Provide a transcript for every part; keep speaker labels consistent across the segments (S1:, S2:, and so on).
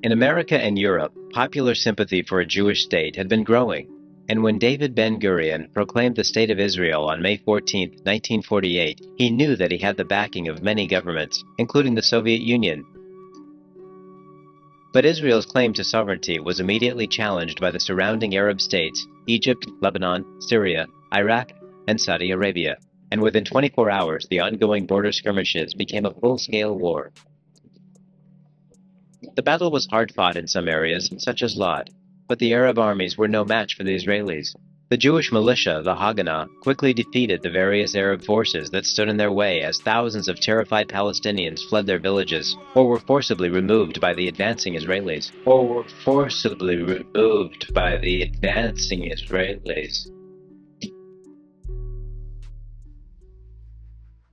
S1: In America and Europe, popular sympathy for a Jewish state had been growing, and when David Ben-Gurion proclaimed the State of Israel on May 14, 1948, he knew that he had the backing of many governments, including the Soviet Union. But Israel's claim to sovereignty was immediately challenged by the surrounding Arab states, Egypt, Lebanon, Syria, Iraq, and Saudi Arabia, and within 24 hours the ongoing border skirmishes became a full-scale war. The battle was hard-fought in some areas, such as Lod, but the Arab armies were no match for the Israelis. The Jewish militia, the Haganah, quickly defeated the various Arab forces that stood in their way as thousands of terrified Palestinians fled their villages, or were forcibly removed by the advancing Israelis.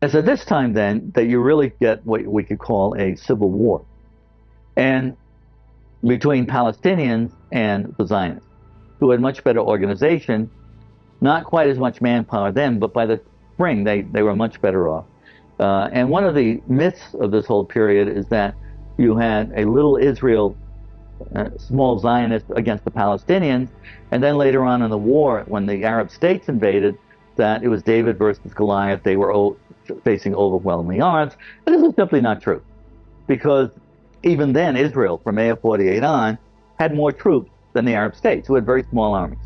S2: It's at this time, then, that you really get what we could call a civil war, and between Palestinians and the Zionists, who had much better organization, not quite as much manpower then, but by the spring they were much better off. And one of the myths of this whole period is that you had a little Israel, small Zionists against the Palestinians, and then later on in the war, when the Arab states invaded, that it was David versus Goliath. They were facing overwhelming odds. And this is simply not true, because even then Israel, from May of 48 on, had more troops than the Arab states, who had very small armies.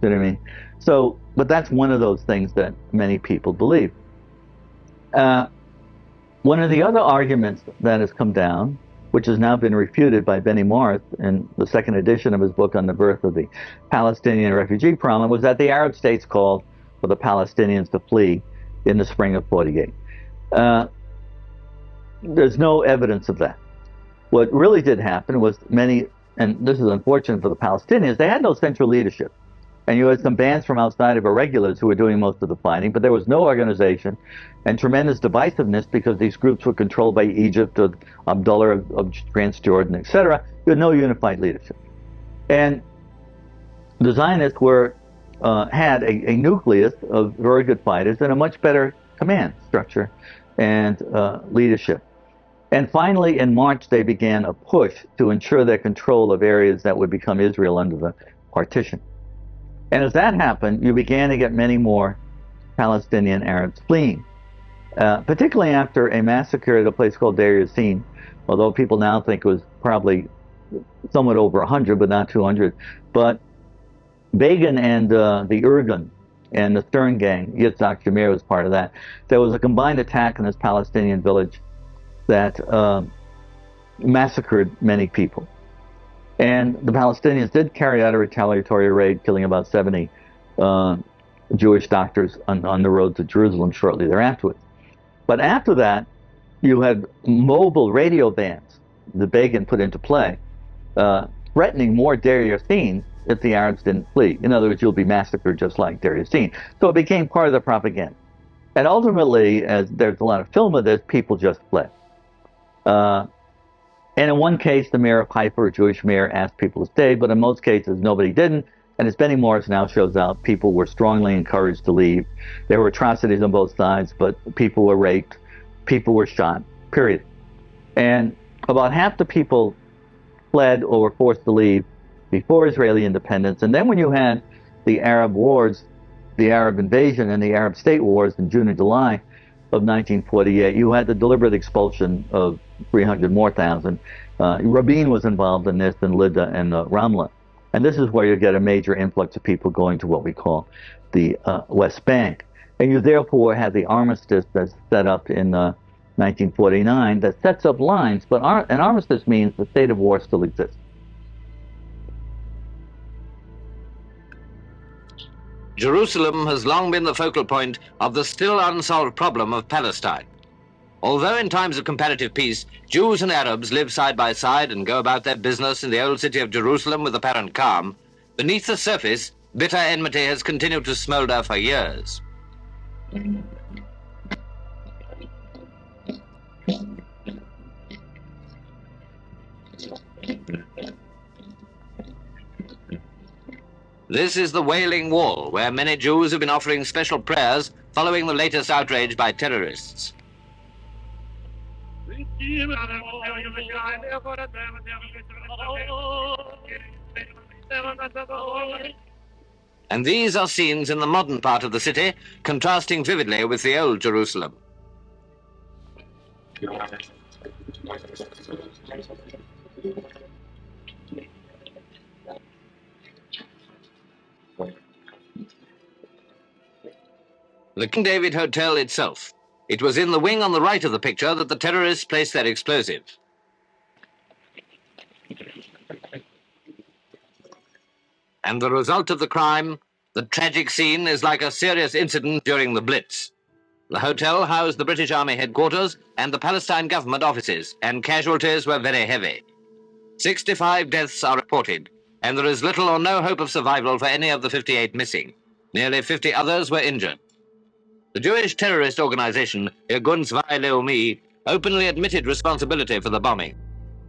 S2: You know what I mean? So, but that's one of those things that many people believe. One of the other arguments that has come down, which has now been refuted by Benny Morris in the second edition of his book on the birth of the Palestinian refugee problem, was that the Arab states called for the Palestinians to flee in the spring of 48. There's no evidence of that. What really did happen was many, and this is unfortunate for the Palestinians, they had no central leadership. And you had some bands from outside of irregulars who were doing most of the fighting, but there was no organization and tremendous divisiveness because these groups were controlled by Egypt or Abdullah of Transjordan, etc. You had no unified leadership. And the Zionists had a nucleus of very good fighters and a much better command structure and leadership. And finally, in March, they began a push to ensure their control of areas that would become Israel under the partition. And as that happened, you began to get many more Palestinian Arabs fleeing, particularly after a massacre at a place called Deir Yassin, although people now think it was probably somewhat over 100, but not 200. But Begin and the Irgun and the Stern gang, Yitzhak Shamir was part of that. There was a combined attack in this Palestinian village that massacred many people. And the Palestinians did carry out a retaliatory raid, killing about 70 Jewish doctors on the road to Jerusalem shortly thereafter. But after that, you had mobile radio bands that Begin put into play, threatening more Deir Yassin if the Arabs didn't flee. In other words, you'll be massacred just like Deir Yassin. So it became part of the propaganda. And ultimately, as there's a lot of film of this, people just fled. And in one case, the mayor of Haifa, a Jewish mayor, asked people to stay, but in most cases, nobody didn't. And as Benny Morris now shows out, people were strongly encouraged to leave. There were atrocities on both sides, but people were raped, people were shot, period. And about half the people fled or were forced to leave before Israeli independence. And then when you had the Arab wars, the Arab invasion and the Arab state wars in June and July of 1948, you had the deliberate expulsion of 300 more thousand. Rabin was involved in this, and Lida and Ramla. And this is where you get a major influx of people going to what we call the West Bank. And you therefore have the armistice that's set up in 1949 that sets up lines, but an armistice means the state of war still exists.
S3: Jerusalem has long been the focal point of the still unsolved problem of Palestine. Although in times of comparative peace, Jews and Arabs live side by side and go about their business in the old city of Jerusalem with apparent calm, beneath the surface, bitter enmity has continued to smolder for years. This is the Wailing Wall, where many Jews have been offering special prayers following the latest outrage by terrorists. And these are scenes in the modern part of the city, contrasting vividly with the old Jerusalem. The King David Hotel itself. It was in the wing on the right of the picture that the terrorists placed their explosive. And the result of the crime, the tragic scene, is like a serious incident during the Blitz. The hotel housed the British Army headquarters and the Palestine government offices, and casualties were very heavy. 65 deaths are reported, and there is little or no hope of survival for any of the 58 missing. Nearly 50 others were injured. The Jewish terrorist organization, Irgun Tzvai Leumi, openly admitted responsibility for the bombing.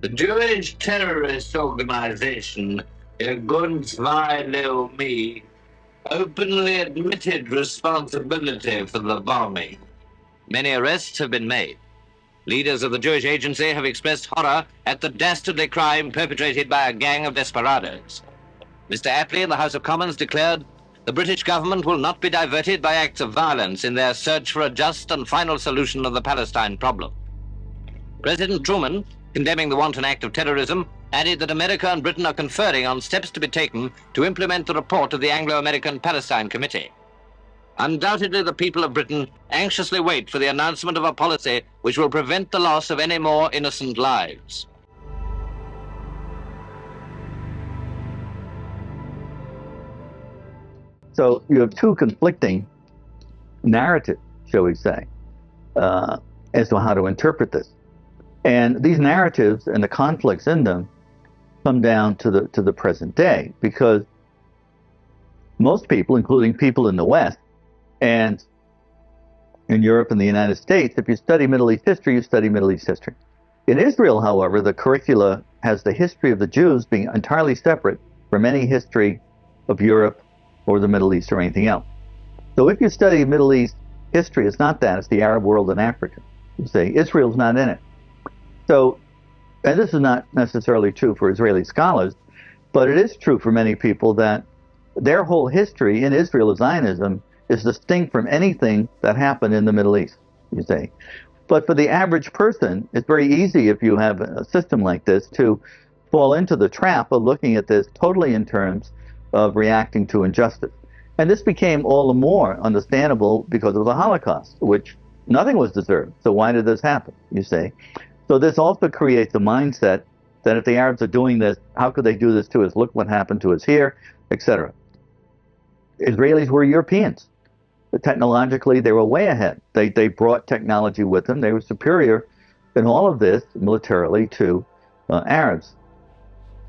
S3: The Jewish terrorist organization, Irgun Tzvai Leumi, openly admitted responsibility for the bombing. Many arrests have been made. Leaders of the Jewish agency have expressed horror at the dastardly crime perpetrated by a gang of desperados. Mr. Attlee in the House of Commons declared, "The British government will not be diverted by acts of violence in their search for a just and final solution of the Palestine problem." President Truman, condemning the wanton act of terrorism, added that America and Britain are conferring on steps to be taken to implement the report of the Anglo-American Palestine Committee. Undoubtedly, the people of Britain anxiously wait for the announcement of a policy which will prevent the loss of any more innocent lives.
S2: So you have two conflicting narratives, shall we say, as to how to interpret this. And these narratives and the conflicts in them come down to the present day, because most people, including people in the West and in Europe and the United States, if you study Middle East history, you study Middle East history. In Israel, however, the curricula has the history of the Jews being entirely separate from any history of Europe or the Middle East or anything else. So if you study Middle East history, it's not that, it's the Arab world and Africa. You say Israel's not in it. So, and this is not necessarily true for Israeli scholars, but it is true for many people that their whole history in Israel, Zionism, is distinct from anything that happened in the Middle East, you say. But for the average person, it's very easy, if you have a system like this, to fall into the trap of looking at this totally in terms of reacting to injustice. And this became all the more understandable because of the Holocaust, which nothing was deserved. So why did this happen, you say? So this also creates a mindset that if the Arabs are doing this, how could they do this to us? Look what happened to us here, etc. Israelis were Europeans. Technologically, they were way ahead. They brought technology with them. They were superior in all of this militarily to Arabs.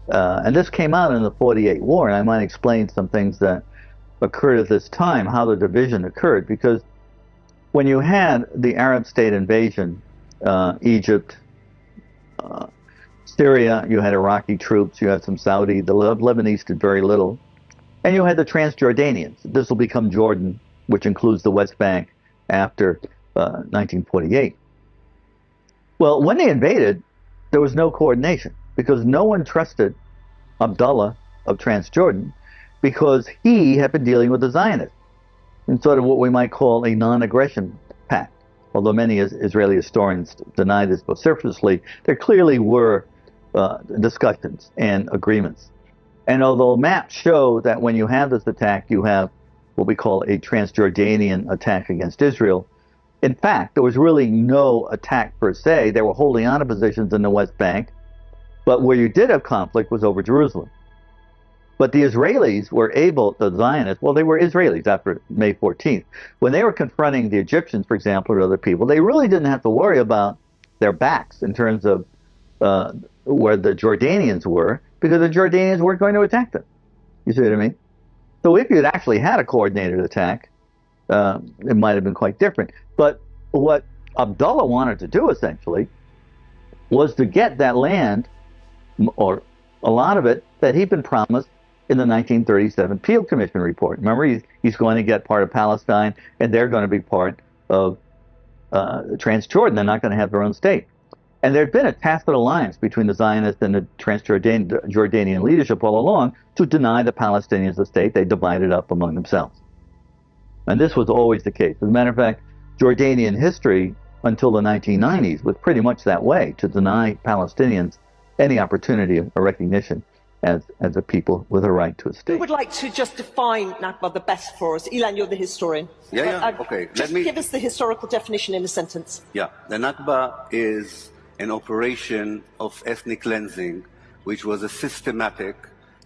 S2: And this came out in the 48 war, and I might explain some things that occurred at this time, how the division occurred, because when you had the Arab state invasion, Egypt, Syria, you had Iraqi troops, you had some Saudi, the Lebanese did very little, and you had the Transjordanians. This will become Jordan, which includes the West Bank after 1948. Well, when they invaded, there was no coordination because no one trusted Abdullah of Transjordan because he had been dealing with the Zionists in sort of what we might call a non-aggression pact. Although many Israeli historians deny this vociferously, there clearly were discussions and agreements. And although maps show that when you have this attack, you have what we call a Transjordanian attack against Israel, in fact, there was really no attack per se. They were holding on to positions in the West Bank, but where you did have conflict was over Jerusalem. But the Israelis were able, the Zionists, well, they were Israelis after May 14th. When they were confronting the Egyptians, for example, or other people, they really didn't have to worry about their backs in terms of where the Jordanians were, because the Jordanians weren't going to attack them. You see what I mean? So if you had actually had a coordinated attack, it might have been quite different. But what Abdullah wanted to do, essentially, was to get that land, or a lot of it, that he'd been promised in the 1937 Peel Commission report. Remember, he's going to get part of Palestine, and they're going to be part of Transjordan. They're not going to have their own state. And there had been a tacit alliance between the Zionists and the Transjordanian leadership all along to deny the Palestinians a state. They divided up among themselves. And this was always the case. As a matter of fact, Jordanian history until the 1990s was pretty much that way, to deny Palestinians any opportunity of recognition as a people with a right to a state.
S4: Who would like to just define Nakba the best for us? Ilan, you're the historian.
S5: Okay.
S4: Just give us the historical definition in a sentence.
S5: Yeah, the Nakba is an operation of ethnic cleansing, which was a systematic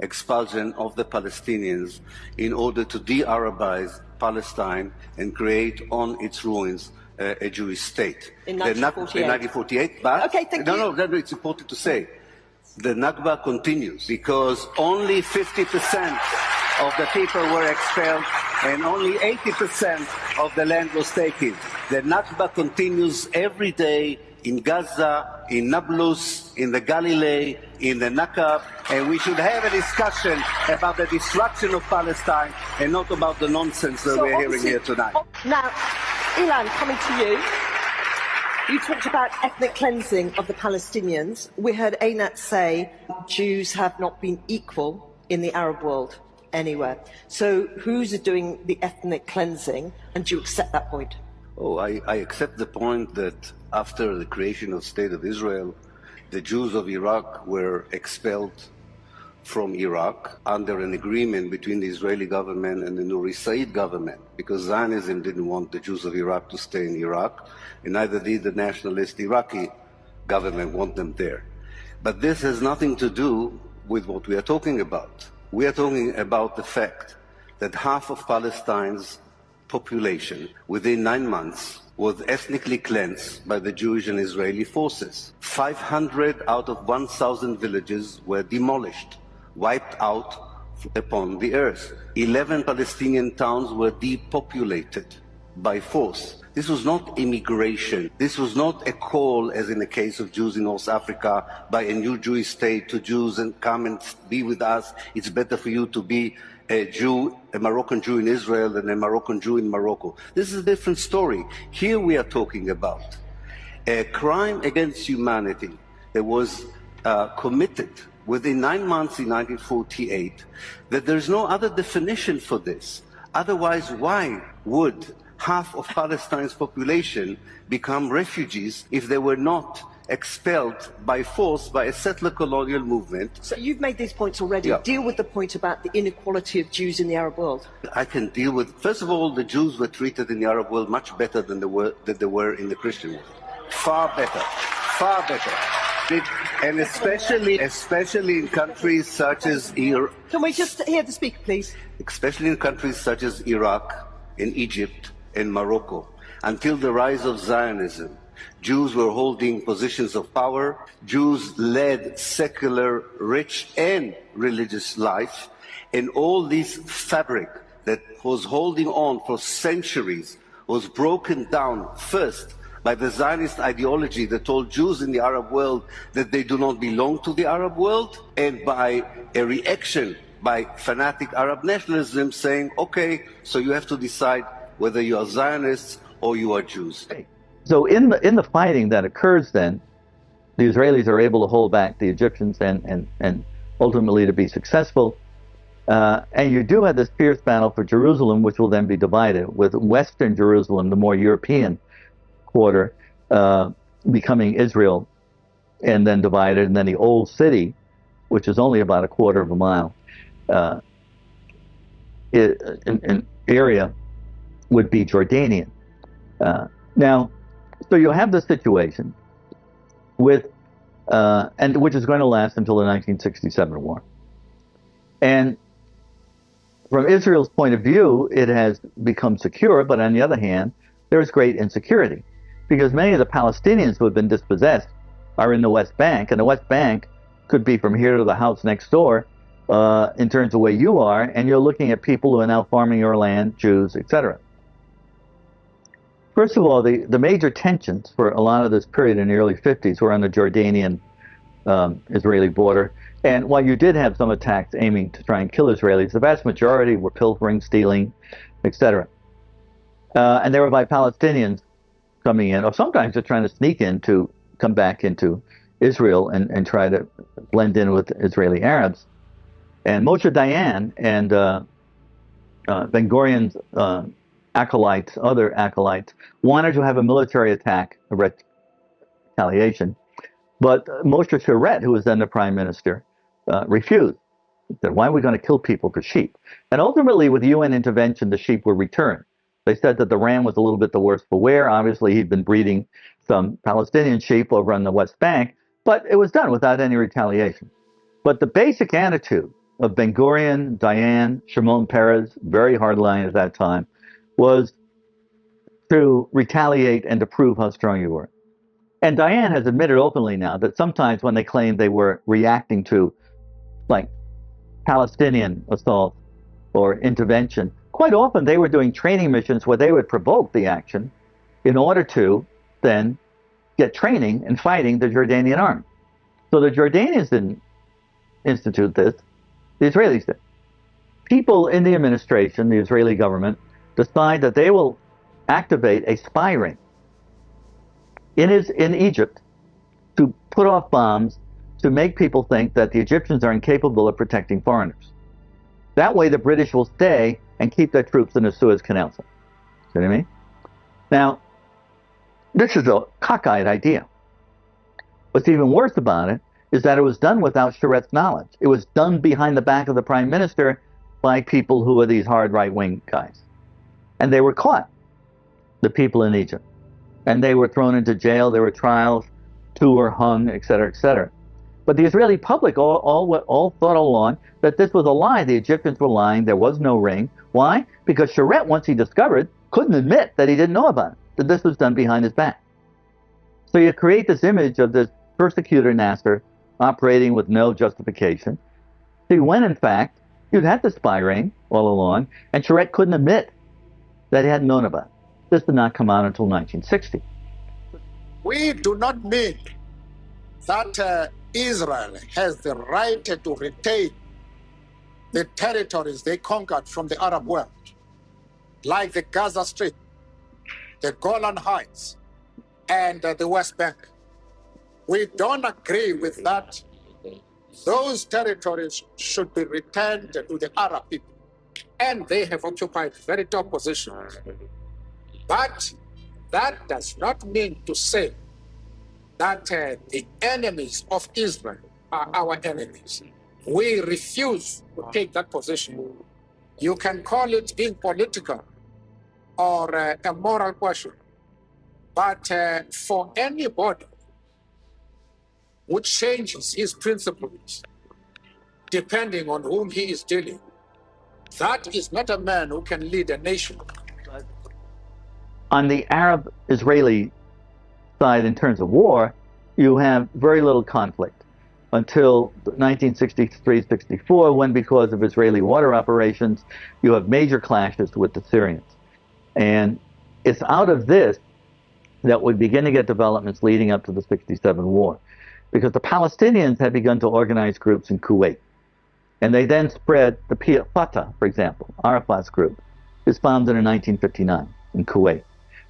S5: expulsion of the Palestinians in order to de-Arabize Palestine and create on its ruins a Jewish state.
S4: In 1948.
S5: In 1948, but
S4: okay, thank you.
S5: No, it's important to say. The Nakba continues because only 50% of the people were expelled and only 80% of the land was taken. The Nakba continues every day in Gaza, in Nablus, in the Galilee, in the Nakab, and we should have a discussion about the destruction of Palestine and not about the nonsense that we're hearing here tonight.
S4: Now, Ilan, coming to you. You talked about ethnic cleansing of the Palestinians. We heard Einat say Jews have not been equal in the Arab world anywhere. So who's doing the ethnic cleansing, and do you accept that point?
S5: Oh, I accept the point that after the creation of the State of Israel, the Jews of Iraq were expelled from Iraq under an agreement between the Israeli government and the Nuri Said government, because Zionism didn't want the Jews of Iraq to stay in Iraq, and neither did the nationalist Iraqi government want them there. But this has nothing to do with what we are talking about. We are talking about the fact that half of Palestine's population within 9 months was ethnically cleansed by the Jewish and Israeli forces. 500 out of 1,000 villages were demolished, wiped out upon the earth. 11 Palestinian towns were depopulated by force. This was not immigration. This was not a call, as in the case of Jews in North Africa, by a new Jewish state to Jews and come and be with us. It's better for you to be a Jew, a Moroccan Jew in Israel than a Moroccan Jew in Morocco. This is a different story. Here we are talking about a crime against humanity that was committed within 9 months in 1948, that there's no other definition for this. Otherwise, why would half of Palestine's population become refugees if they were not expelled by force by a settler colonial movement?
S4: So you've made these points already.
S5: Yeah.
S4: Deal with the point about the inequality of Jews in the Arab world.
S5: I can deal with, first of all, the Jews were treated in the Arab world much better than they were in the Christian world. Far better, far better. And especially in countries such as Iraq.
S4: Can we just hear the speaker, please?
S5: Especially in countries such as Iraq and Egypt and Morocco. Until the rise of Zionism, Jews were holding positions of power. Jews led secular, rich, and religious life. And all this fabric that was holding on for centuries was broken down first by the Zionist ideology that told Jews in the Arab world that they do not belong to the Arab world, and by a reaction by fanatic Arab nationalism saying, okay, so you have to decide whether you are Zionists or you are Jews.
S2: So in the fighting that occurs then, the Israelis are able to hold back the Egyptians and ultimately to be successful. And you do have this fierce battle for Jerusalem, which will then be divided, with Western Jerusalem, the more European quarter, becoming Israel, and then divided, and then the old city, which is only about a quarter of a mile in area, would be Jordanian. Now, so you'll have this situation with, and which is going to last until the 1967 war. And from Israel's point of view, it has become secure, but on the other hand, there's great insecurity, because many of the Palestinians who have been dispossessed are in the West Bank, and the West Bank could be from here to the house next door in terms of where you are, and you're looking at people who are now farming your land, Jews, etc. First of all, the major tensions for a lot of this period in the early 50s were on the Jordanian-Israeli border. And while you did have some attacks aiming to try and kill Israelis, the vast majority were pilfering, stealing, etc. And they were by Palestinians coming in, or sometimes they're trying to sneak into come back into Israel and try to blend in with Israeli Arabs. And Moshe Dayan and Ben Gurion's acolytes, other acolytes, wanted to have a military attack, a retaliation. But Moshe Sharet, who was then the prime minister, refused. He said, why are we going to kill people for sheep? And ultimately, with UN intervention, the sheep were returned. They said that the ram was a little bit the worse for wear. Obviously, he'd been breeding some Palestinian sheep over on the West Bank, but it was done without any retaliation. But the basic attitude of Ben Gurion, Dayan, Shimon Peres, very hardline at that time, was to retaliate and to prove how strong you were. And Dayan has admitted openly now that sometimes when they claimed they were reacting to, like, Palestinian assault or intervention, quite often they were doing training missions where they would provoke the action in order to then get training and fighting the Jordanian army. So the Jordanians didn't institute this, the Israelis did. People in the administration, the Israeli government, decide that they will activate a spy ring in Egypt to put off bombs to make people think that the Egyptians are incapable of protecting foreigners. That way the British will stay and keep their troops in the Suez Canal. See what I mean? Now, this is a cockeyed idea. What's even worse about it is that it was done without Sharet's knowledge. It was done behind the back of the prime minister by people who were these hard right-wing guys. And they were caught, the people in Egypt. And they were thrown into jail, there were trials, 2 were hung, etc., etc. But the Israeli public all thought along that this was a lie. The Egyptians were lying, there was no ring. Why? Because Sharet, once he discovered, couldn't admit that he didn't know about it, that this was done behind his back. So you create this image of this persecutor Nasser operating with no justification. See, when in fact, you'd had the spy ring all along, and Sharet couldn't admit that he hadn't known about it. This did not come out until 1960.
S6: We do not mean that Israel has the right to retain the territories they conquered from the Arab world, like the Gaza Strip, the Golan Heights, and the West Bank. We don't agree with that. Those territories should be returned to the Arab people, and they have occupied very top positions. But that does not mean to say that the enemies of Israel are our enemies. We refuse to take that position. You can call it being political or a moral question. But for anybody who changes his principles depending on whom he is dealing, that is not a man who can lead a nation.
S2: On the Arab-Israeli side, in terms of war, you have very little conflict until 1963-64, when, because of Israeli water operations, you have major clashes with the Syrians. And it's out of this that we begin to get developments leading up to the 67 war, because the Palestinians had begun to organize groups in Kuwait. And they then spread the Fatah, for example, Arafat's group, is founded in 1959 in Kuwait.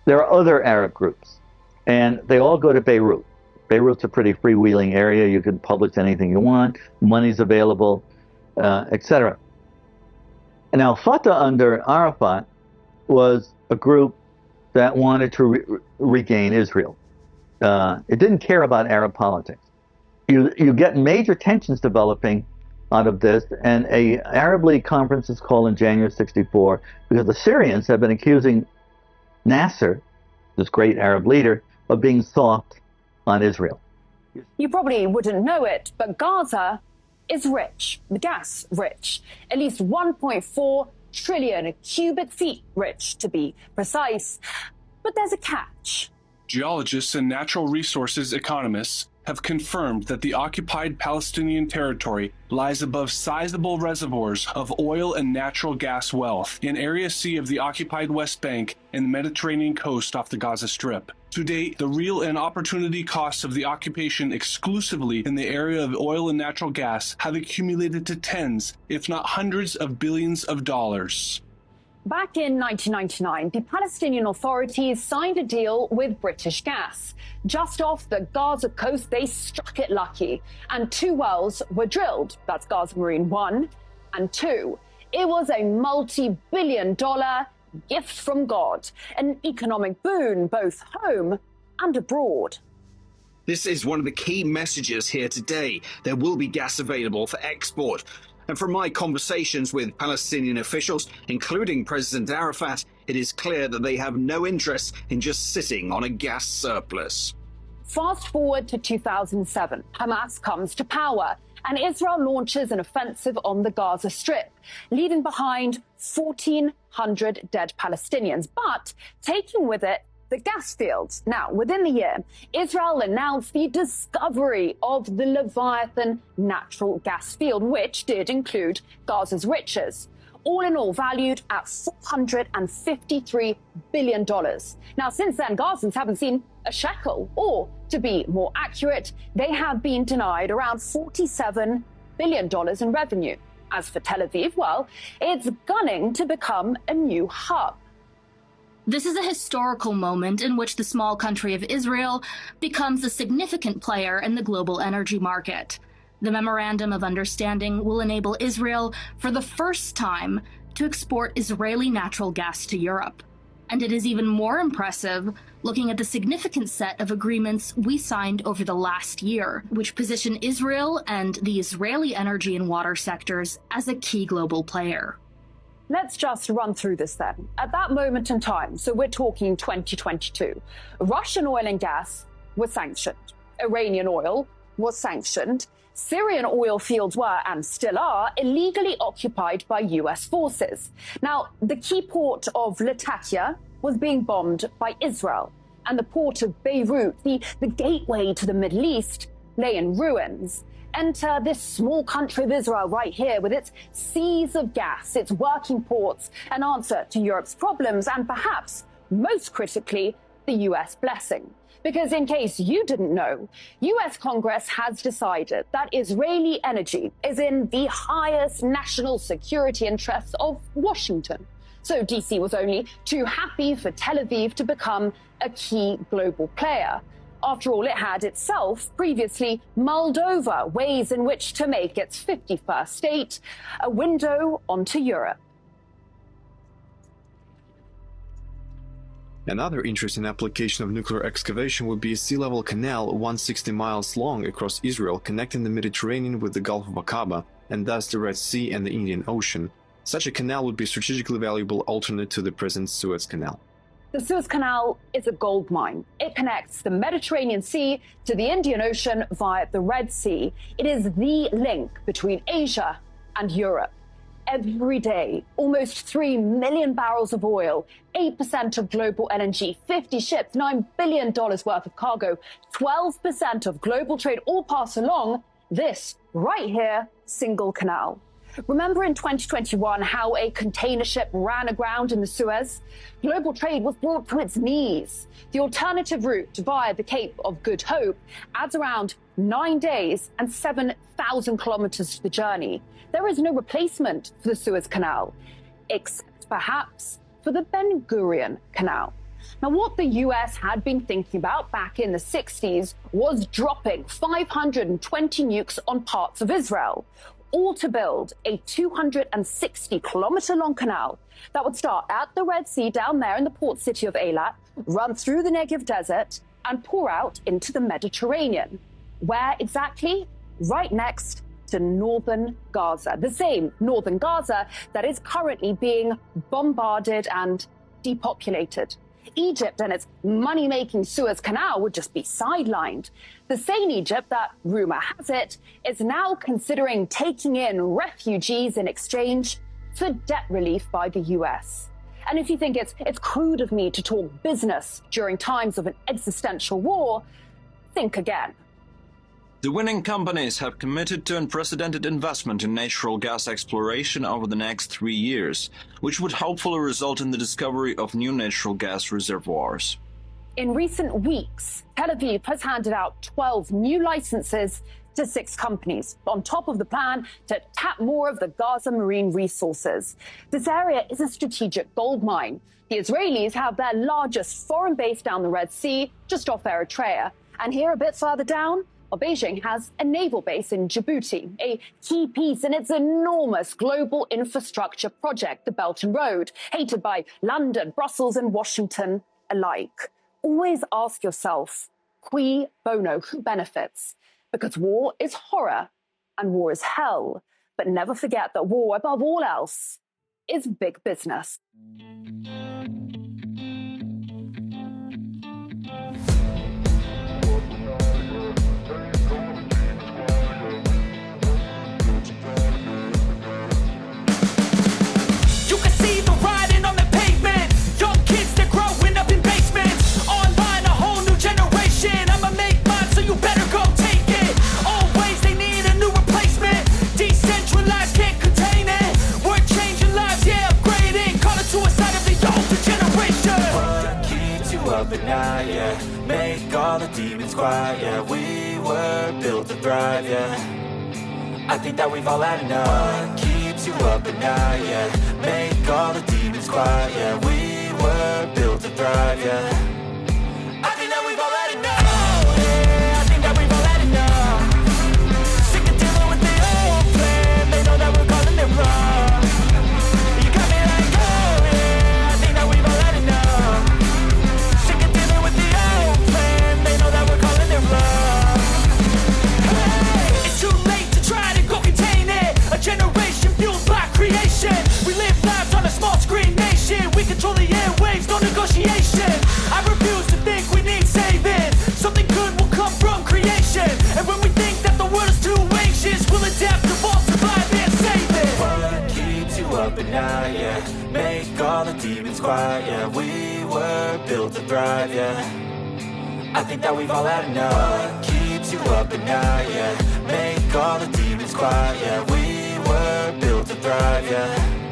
S2: There are other Arab groups, and they all go to Beirut. Beirut's a pretty freewheeling area. You can publish anything you want. Money's available, etc. And now Fatah under Arafat was a group that wanted to regain Israel. It didn't care about Arab politics. You get major tensions developing out of this, and a Arab League conference is called in January '64 because the Syrians have been accusing Nasser, this great Arab leader, of being soft on Israel.
S7: You probably wouldn't know it, but Gaza is rich, gas rich, at least 1.4 trillion cubic feet rich, to be precise. But there's a catch.
S8: Geologists and natural resources economists have confirmed that the occupied Palestinian territory lies above sizable reservoirs of oil and natural gas wealth in Area C of the occupied West Bank and the Mediterranean coast off the Gaza Strip. To date, the real and opportunity costs of the occupation exclusively in the area of oil and natural gas have accumulated to tens, if not hundreds of billions of dollars.
S7: Back in 1999, the Palestinian authorities signed a deal with British Gas. Just off the Gaza coast, they struck it lucky, and 2 wells were drilled. That's Gaza Marine 1 and 2. It was a multi-billion-dollar gift from God, an economic boon both home and abroad.
S9: This is one of the key messages here today. There will be gas available for export. And from my conversations with Palestinian officials, including President Arafat, it is clear that they have no interest in just sitting on a gas surplus.
S7: Fast forward to 2007, Hamas comes to power, and Israel launches an offensive on the Gaza Strip, leaving behind 1,400 dead Palestinians, but taking with it the gas fields. Now, within the year, Israel announced the discovery of the Leviathan natural gas field, which did include Gaza's riches, all in all valued at $453 billion. Now, since then, Gazans haven't seen a shekel, or to be more accurate, they have been denied around $47 billion in revenue. As for Tel Aviv, well, it's gunning to become a new hub.
S10: This is a historical moment in which the small country of Israel becomes a significant player in the global energy market. The Memorandum of Understanding will enable Israel, for the first time, to export Israeli natural gas to Europe. And it is even more impressive looking at the significant set of agreements we signed over the last year, which position Israel and the Israeli energy and water sectors as a key global player.
S7: Let's just run through this then. At that moment in time, so we're talking 2022, Russian oil and gas was sanctioned. Iranian oil was sanctioned. Syrian oil fields were, and still are, illegally occupied by US forces. Now, the key port of Latakia was being bombed by Israel, and the port of Beirut, the gateway to the Middle East, lay in ruins. Enter this small country of Israel right here with its seas of gas, its working ports, an answer to Europe's problems, and perhaps, most critically, the US blessing. Because in case you didn't know, US Congress has decided that Israeli energy is in the highest national security interests of Washington. So DC was only too happy for Tel Aviv to become a key global player. After all, it had itself previously mulled over ways in which to make its 51st state a window onto Europe.
S11: Another interesting application of nuclear excavation would be a sea-level canal 160 miles long across Israel, connecting the Mediterranean with the Gulf of Aqaba, and thus the Red Sea and the Indian Ocean. Such a canal would be a strategically valuable alternate to the present Suez Canal.
S7: The Suez Canal is a gold mine. It connects the Mediterranean Sea to the Indian Ocean via the Red Sea. It is the link between Asia and Europe. Every day, almost 3 million barrels of oil, 8% of global LNG, 50 ships, $9 billion worth of cargo, 12% of global trade all pass along this right here single canal. Remember in 2021 how a container ship ran aground in the Suez? Global trade was brought to its knees. The alternative route via the Cape of Good Hope adds around 9 days and 7,000 kilometers to the journey. There is no replacement for the Suez Canal, except perhaps for the Ben Gurion Canal. Now, what the US had been thinking about back in the 60s was dropping 520 nukes on parts of Israel, all to build a 260-kilometer-long canal that would start at the Red Sea down there in the port city of Eilat, run through the Negev desert, and pour out into the Mediterranean. Where exactly? Right next to northern Gaza, the same northern Gaza that is currently being bombarded and depopulated. Egypt and its money-making Suez Canal would just be sidelined. The same Egypt that, rumor has it, is now considering taking in refugees in exchange for debt relief by the US. And if you think it's crude of me to talk business during times of an existential war, think again.
S12: The winning companies have committed to unprecedented investment in natural gas exploration over the next 3 years, which would hopefully result in the discovery of new natural gas reservoirs.
S7: In recent weeks, Tel Aviv has handed out 12 new licenses to 6 companies, on top of the plan to tap more of the Gaza marine resources. This area is a strategic gold mine. The Israelis have their largest foreign base down the Red Sea, just off Eritrea. And here a bit further down, Beijing has a naval base in Djibouti, a key piece in its enormous global infrastructure project, the Belt and Road, hated by London, Brussels and Washington alike. Always ask yourself, cui bono, who benefits? Because war is horror and war is hell. But never forget that war, above all else, is big business.
S13: Yeah, make all the demons quiet. Yeah, we were built to thrive. Yeah, I think that we've all had enough. What keeps you up at night? Yeah, make all the demons quiet. Yeah, we were built to thrive. Yeah, I think that we've all had enough. Yeah, I think that we've all had enough. Sick of dealing with the old plan. They know that we're calling it wrong. You got me like, oh yeah, I think that we've all had enough. It's too late to try to go contain it. A generation fueled by creation. We live lives on a small screen nation. We control the airwaves, no negotiation. I refuse to think we need saving. Something good will come from creation. And when we think that the world is too anxious, we'll adapt, evolve, survive and save it. What keeps you up at night? Yeah, make all the demons quiet. Yeah, we were built to thrive. Yeah, I think that we've all had enough. What keeps you up at night? Yeah, make all the demons quiet. Yeah, we were built to thrive. Yeah.